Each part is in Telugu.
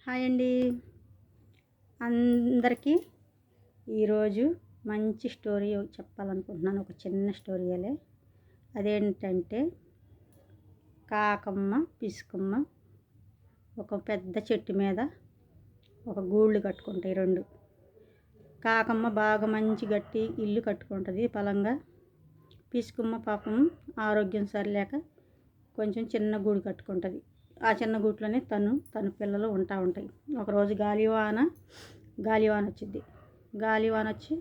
హాయ్ అండి అందరికీ. ఈరోజు మంచి స్టోరీ చెప్పాలనుకుంటున్నాను. ఒక చిన్న స్టోరీయలే. అదేంటంటే కాకమ్మ పిసుకమ్మ ఒక పెద్ద చెట్టు మీద ఒక గూళ్ళు కట్టుకుంటాయి రెండు. కాకమ్మ బాగా మంచి గట్టి ఇల్లు కట్టుకుంటుంది బలంగా. పిసుకమ్మ పాపం ఆరోగ్యం సరిలేక కొంచెం చిన్న గూడు కట్టుకుంటుంది. ఆ చిన్న గూట్లోనే తన పిల్లలు ఉంటాయి. ఒకరోజు గాలివాన వచ్చింది. గాలివాన వచ్చి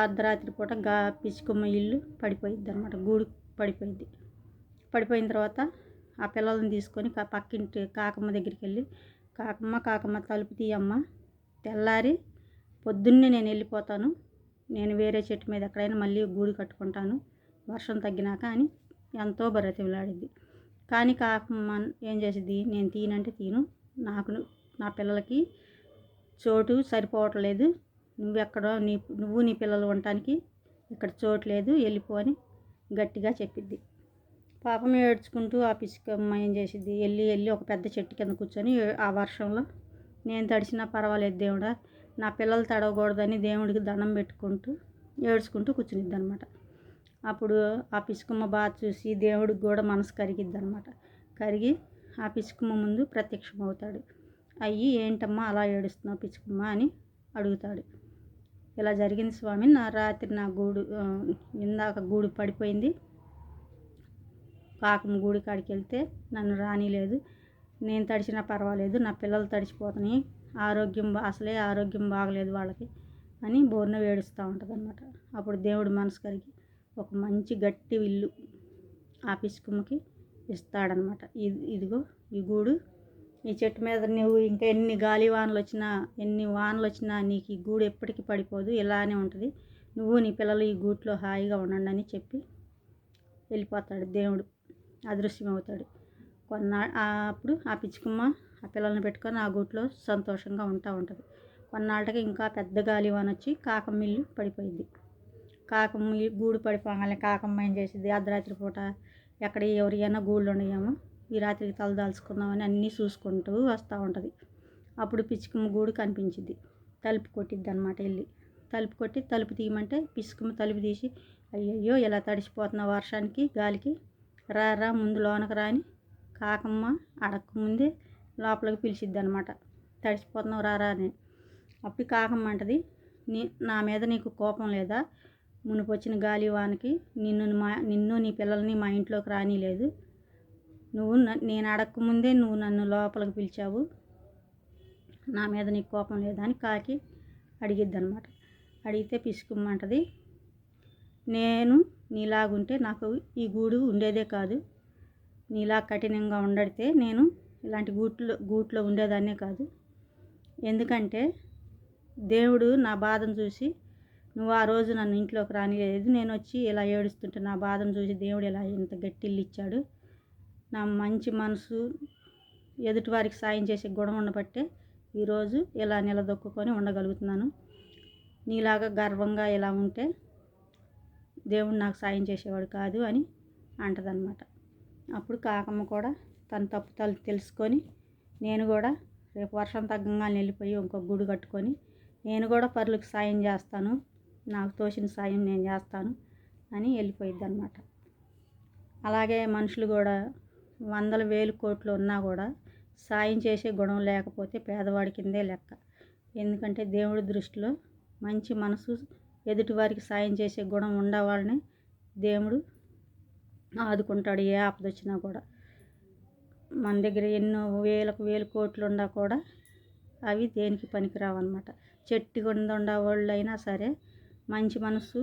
అర్ధరాత్రి పూట పిసుకమ్మ ఇల్లు పడిపోయిద్ది అనమాట. గూడు పడిపోయింది. పడిపోయిన తర్వాత ఆ పిల్లలను తీసుకొని పక్కింటి కాకమ్మ దగ్గరికి వెళ్ళి, కాకమ్మ తలుపు తీయమ్మ, తెల్లారి పొద్దున్నే నేను వెళ్ళిపోతాను, నేను వేరే చెట్టు మీద ఎక్కడైనా మళ్ళీ గూడు కట్టుకుంటాను వర్షం తగ్గినాక అని ఎంతో బ్రతిమలాడిద్ది. కానీ కాకమ్మ ఏం చేసిద్ది, నేను తీనంటే తీను, నా పిల్లలకి చోటు సరిపోవట్లేదు, నువ్వెక్కడో నువ్వు నీ పిల్లలు ఉండటానికి ఇక్కడ చోటు లేదు, వెళ్ళిపో అని గట్టిగా చెప్పిద్ది. పాపం ఏడ్చుకుంటూ ఆ పిసుకమ్మ ఏం చేసిద్ది, వెళ్ళి ఒక పెద్ద చెట్టు కింద కూర్చొని ఆ వర్షంలో నేను తడిసినా పర్వాలేదు దేవుడా, నా పిల్లలు తడవకూడదని దేవుడికి దండం పెట్టుకుంటూ ఏడ్చుకుంటూ కూర్చునిద్ది అనమాట. అప్పుడు ఆ పిసుకమ్మ బాధ చూసి దేవుడికి కూడా మనసు కరిగిద్ది అనమాట. కరిగి ఆ పిసుకమ్మ ముందు ప్రత్యక్షమవుతాడు. అయ్యి ఏంటమ్మా అలా ఏడుస్తున్నావు పిసుకమ్మ అని అడుగుతాడు. ఇలా జరిగింది స్వామి, రాత్రి నా ఇందాక గూడు పడిపోయింది, కాకమ్మ గూడు కాడికి వెళ్తే నన్ను రానిలేదు, నేను తడిచినా పర్వాలేదు, నా పిల్లలు తడిచిపోతున్నాయి, అసలే ఆరోగ్యం బాగలేదు వాళ్ళకి అని బోర్న ఏడుస్తూ ఉంటుంది అనమాట. అప్పుడు దేవుడు మనసు కరిగి ఒక మంచి గట్టి ఇల్లు ఆ పిసుకమ్మకి ఇస్తాడనమాట. ఇదిగో ఈ గూడు, ఈ చెట్టు మీద నువ్వు ఇంకా ఎన్ని వానలు వచ్చినా నీకు ఈ గూడు ఎప్పటికీ పడిపోదు, ఇలానే ఉంటుంది, నువ్వు నీ పిల్లలు ఈ గూట్లో హాయిగా ఉండండి అని చెప్పి వెళ్ళిపోతాడు. దేవుడు అదృశ్యమవుతాడు. అప్పుడు ఆ పిచ్చుకమ్మ ఆ పిల్లల్ని పెట్టుకొని ఆ గూట్లో సంతోషంగా ఉంటుంది. కొన్నాళ్ళకి ఇంకా పెద్ద గాలివాన వచ్చి కాకమ్మ ఇల్లు పడిపోయింది. కాకమ్మ గూడు పడిపోగానే కాకమ్మ ఏం చేసింది, అర్ధరాత్రి పూట ఎక్కడ ఎవరికైనా గూళ్ళు ఉన్నాయేమో, ఈ రాత్రికి తలదాల్చుకుందామని అన్నీ చూసుకుంటూ వస్తూ ఉంటుంది. అప్పుడు పిచ్చుకమ్మ గూడు కనిపించింది. తలుపు కొట్టిద్ది అనమాట. వెళ్ళి తలుపు కొట్టి తలుపు తీయమంటే పిచ్చుకమ్మ తలుపు తీసి, అయ్యయ్యో ఇలా తడిసిపోతున్న వర్షానికి గాలికి, రా ముందు లోనకు రాని కాకమ్మ అడగకముందే లోపలికి పిలిచిద్ది అనమాట. తడిసిపోతున్నావు రా అని. అప్పుడు కాకమ్మ అంటది, నా మీద నీకు కోపం లేదా, మునుపు వచ్చిన గాలివానకి నిన్ను నీ పిల్లల్ని మా ఇంట్లోకి రానిలేదు, నేను అడగకముందే నువ్వు నన్ను లోపలికి పిలిచావు, నా మీద నీకు కోపం లేదా అని కాకి అడిగిద్ది అనమాట. అడిగితే పిసుకమ్మంటది, నేను నీలాగుంటే నాకు ఈ గూడు ఉండేదే కాదు, నీలా కఠినంగా ఉండడితే నేను ఇలాంటి గూట్లో ఉండేదాన్నే కాదు, ఎందుకంటే దేవుడు నా బాధను చూసి నువ్వు ఆ రోజు నన్ను ఇంట్లోకి రానిలేదు, నేను వచ్చి ఇలా ఏడుస్తుంటే నా బాధను చూసి దేవుడు ఇలా ఇంత గట్టి ఇల్లు ఇచ్చాడు, నా మంచి మనసు ఎదుటివారికి సాయం చేసే గుణం ఉండబట్టే ఈరోజు ఇలా నిలదొక్కుని ఉండగలుగుతున్నాను, నీలాగా గర్వంగా ఇలా ఉంటే దేవుడు నాకు సాయం చేసేవాడు కాదు అని అంటదన్నమాట. అప్పుడు కాకమ్మ కూడా తన తప్పు తెలుసుకొని, నేను కూడా రేపు వర్షం తగ్గంగానే వెళ్ళిపోయి ఇంకొక గూడు కట్టుకొని నేను కూడా పరులకు సాయం చేస్తాను, నాకు తోచిన సాయం నేను చేస్తాను అని వెళ్ళిపోయిద్ది అనమాట. అలాగే మనుషులు కూడా 100,000 కోట్లు ఉన్నా కూడా సాయం చేసే గుణం లేకపోతే పేదవాడి కిందే లెక్క. ఎందుకంటే దేవుడి దృష్టిలో మంచి మనసు, ఎదుటివారికి సాయం చేసే గుణం ఉండేవాళ్ళని దేవుడు ఆదుకుంటాడు. ఏ ఆపద వచ్చినా కూడా మన దగ్గర ఎన్నో వేల కోట్లు ఉన్నా కూడా అవి దేనికి పనికిరావన్నమాట. చెట్టు కింద ఉండేవాళ్ళు అయినా సరే మంచి మనసు,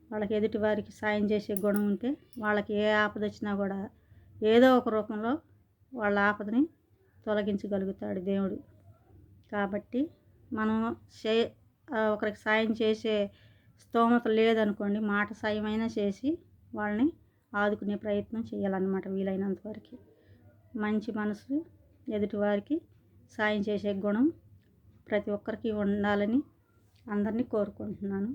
వాళ్ళకి ఎదుటి వారికి సాయం చేసే గుణం ఉంటే వాళ్ళకి ఏ ఆపద వచ్చినా కూడా ఏదో ఒక రూపంలో వాళ్ళ ఆపదని తొలగించగలుగుతాడు దేవుడు. కాబట్టి మనం ఒకరికి సాయం చేసే స్తోమత లేదనుకోండి, మాట సాయమైనా చేసి వాళ్ళని ఆదుకునే ప్రయత్నం చేయాలన్నమాట. వీలైనంత వరకు మంచి మనసు, ఎదుటివారికి సాయం చేసే గుణం ప్రతి ఒక్కరికి ఉండాలని అందరినీ కోరుకుంటున్నాను.